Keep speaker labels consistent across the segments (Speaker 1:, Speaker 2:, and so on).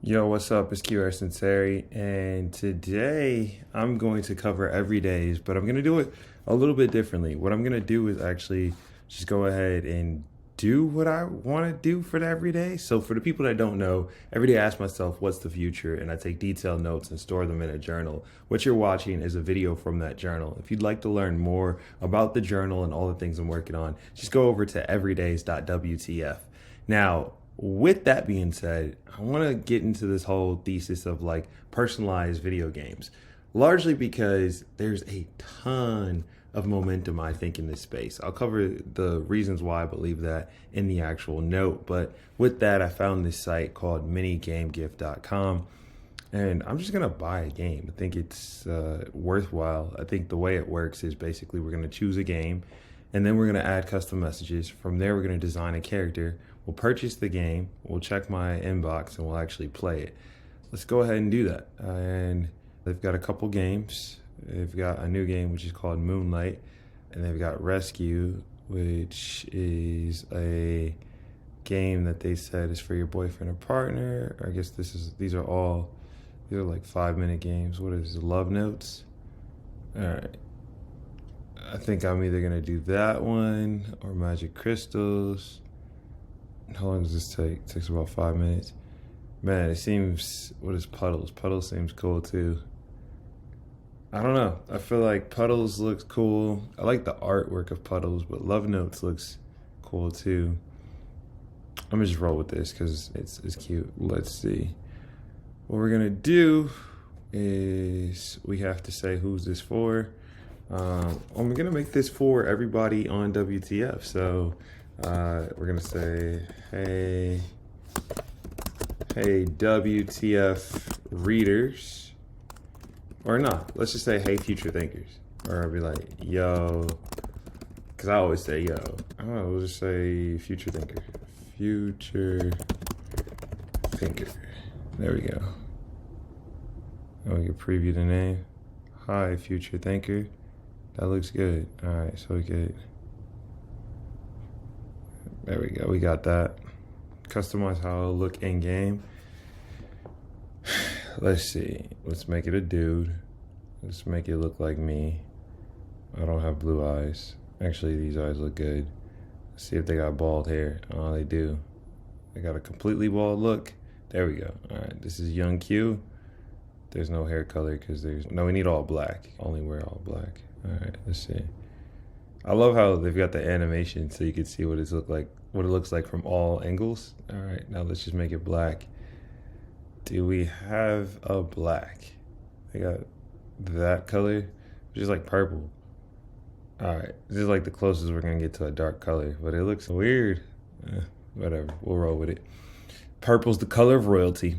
Speaker 1: Yo, what's up? It's QR Sinceri, and today I'm going to cover everydays, but I'm going to do it a little bit differently. What I'm going to do is actually just go ahead and do what I want to do for the everyday. So, for the people that don't know, every day I ask myself, what's the future? And I take detailed notes and store them in a journal. What you're watching is a video from that journal. If you'd like to learn more about the journal and all the things I'm working on, just go over to everydays.wtf. Now, with that being said, I want to get into this whole thesis of like personalized video games, largely because there's a ton of momentum, I think, in this space. I'll cover the reasons why I believe that in the actual note. But with that, I found this site called minigamegift.com. And I'm just going to buy a game. I think it's worthwhile. I think the way it works is basically we're going to choose a game and then we're going to add custom messages. From there, we're going to design a character. We'll purchase the game. We'll check my inbox and we'll actually play it. Let's go ahead and do that. And they've got a couple games. They've got a new game, which is called Moonlight. And they've got Rescue, which is a game that they said is for your boyfriend or partner. I guess these are like 5-minute games. What is it? Love Notes? All right. I think I'm either gonna do that one or Magic Crystals. How long does this take? It takes about 5 minutes. Man, it seems, what is Puddles? Puddles seems cool too. I don't know. I feel like Puddles looks cool. I like the artwork of Puddles, but Love Notes looks cool too. I'm gonna just roll with this because it's cute. Let's see. What we're gonna do is we have to say who's this for. I'm gonna make this for everybody on WTF. So we're gonna say, hey WTF readers, or not. Let's just say, hey future thinkers, or I'll be like, yo, because I always say yo. I don't know. We'll just say future thinker, future thinker. There we go. And we can preview the name. Hi, future thinker. That looks good. All right, so we could. There we go. We got that. Customize how it'll look in game. Let's see. Let's make it a dude. Let's make it look like me. I don't have blue eyes. Actually, these eyes look good. Let's see if they got bald hair. Oh, they do. They got a completely bald look. There we go. All right, this is Young Q. There's no hair color because we need all black. Only wear all black. All right, let's see. I love how they've got the animation so you can see what it looks like from all angles. All right, now let's just make it black. Do we have a black? They got that color, which is like purple. All right, this is like the closest we're gonna get to a dark color, but it looks weird. Whatever, we'll roll with it. Purple's the color of royalty.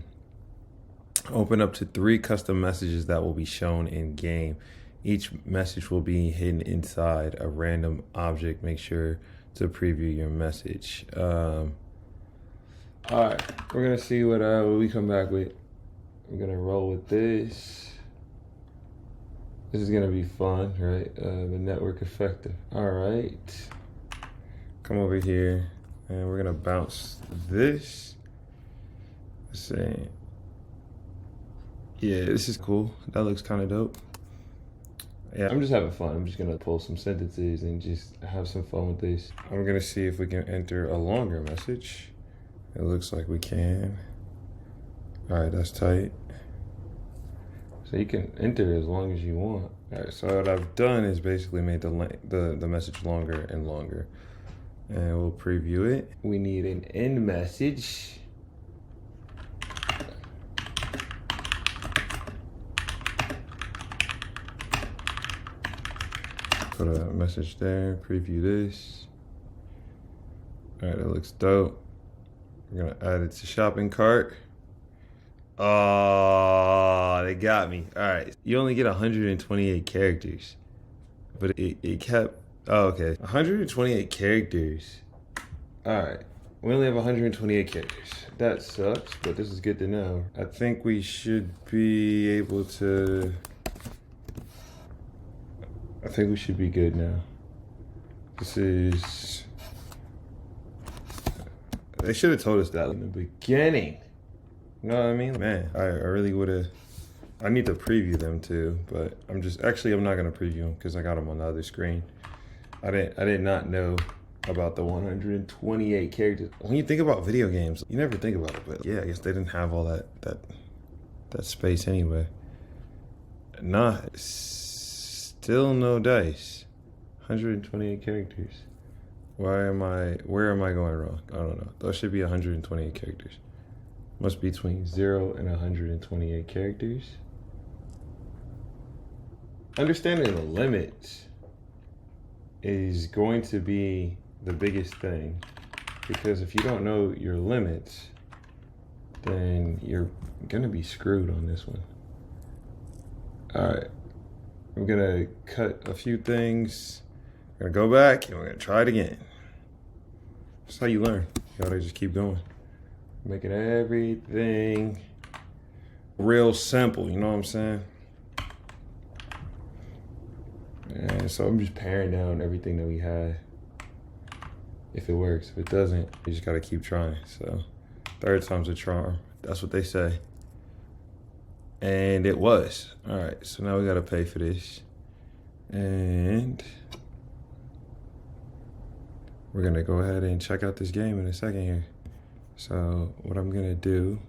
Speaker 1: Open up to 3 custom messages that will be shown in game. Each message will be hidden inside a random object. Make sure to preview your message. All right, we're gonna see what we come back with. We're gonna roll with this. This is gonna be fun, right? The network effect. All right, come over here, and we're gonna bounce this. Let's see. Yeah, this is cool. That looks kind of dope. Yeah, I'm just having fun. I'm just gonna pull some sentences and just have some fun with this. I'm gonna see if we can enter a longer message. It looks like we can. All right, that's tight. So you can enter as long as you want. All right, so what I've done is basically made the message longer and longer. And we'll preview it. We need an end message. Put a message there, preview this. All right, that looks dope. We're gonna add it to shopping cart. Oh, they got me. All right, you only get 128 characters, but it kept, oh, okay. 128 characters. All right, we only have 128 characters. That sucks, but this is good to know. I think we should be able to, I think we should be good now. This is, they should have told us that in the beginning. You know what I mean? Man, I really would have. I need to preview them too, but I'm not gonna preview them because I got them on the other screen. I did not know about the 128 characters. When you think about video games, you never think about it, but yeah, I guess they didn't have all that space anyway. Nah, still no dice. 128 characters. Where am I going wrong? I don't know. Those should be 128 characters. Must be between 0 and 128 characters. Understanding the limits is going to be the biggest thing, because if you don't know your limits, then you're gonna be screwed on this one. All right, I'm gonna cut a few things. We're gonna go back and we're gonna try it again. That's how you learn. You gotta just keep going. Making everything real simple, you know what I'm saying? And so I'm just paring down everything that we had. If it works, if it doesn't, you just gotta keep trying. So, third time's a charm. That's what they say. And it was. All right, so now we gotta pay for this. And we're gonna go ahead and check out this game in a second here. So what I'm gonna do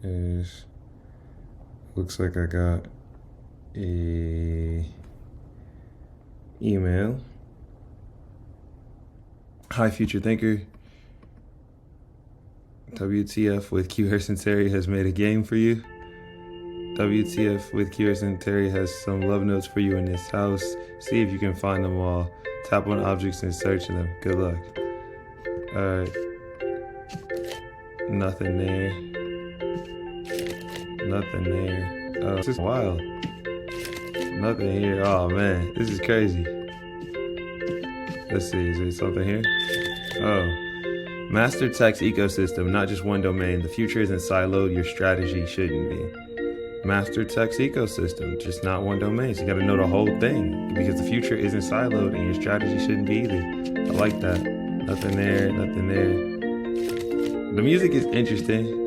Speaker 1: is, looks like I got a email. Hi, future thinker. WTF with Q Harrison Terry has made a game for you. WTF with Q Harrison Terry has some love notes for you in this house. See if you can find them all. Tap on objects and search them. Good luck. Alright. Nothing there. Nothing there. Oh, this is wild. Nothing here. Oh man, this is crazy. Let's see, is there something here? Oh. Master text ecosystem, not just one domain. The future isn't siloed, your strategy shouldn't be. Master text ecosystem, just not one domain. So you gotta know the whole thing, because the future isn't siloed and your strategy shouldn't be either. I like that. Nothing there, nothing there. The music is interesting.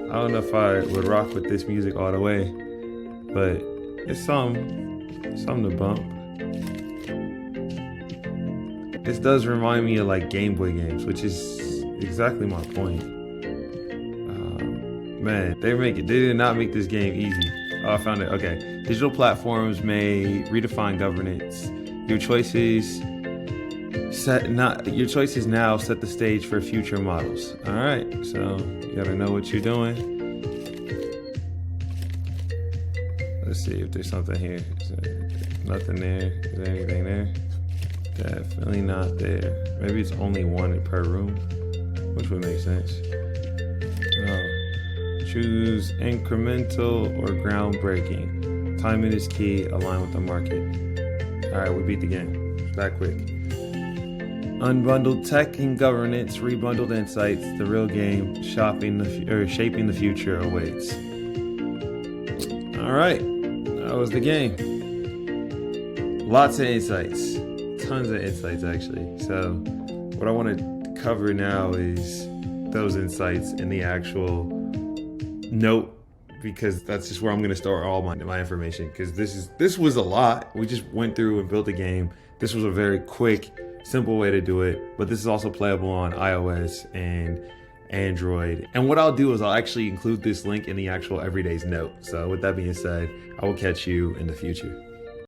Speaker 1: I don't know if I would rock with this music all the way, but it's something to bump. This does remind me of like Game Boy games, which is exactly my point. Man, they did not make this game easy. Oh, I found it. Okay. Digital platforms may redefine governance. Your choices now set the stage for future models. All right, so you gotta know what you're doing. Let's see if there's something here. Nothing there. Is there anything there? Definitely not there. Maybe it's only one per room, which would make sense. Choose incremental or groundbreaking. Timing is key. Align with the market. All right, we beat the game. It's that quick. Unbundled tech and governance, rebundled insights. The real game, shaping the future awaits. All right, that was the game. Lots of insights, tons of insights actually. So, what I want to cover now is those insights in the actual note, because that's just where I'm going to store all my information, because this was a lot. We just went through and built a game. This was a very quick, simple way to do it, but this is also playable on iOS and Android. And what I'll do is I'll actually include this link in the actual Everyday's note. So with that being said, I will catch you in the future.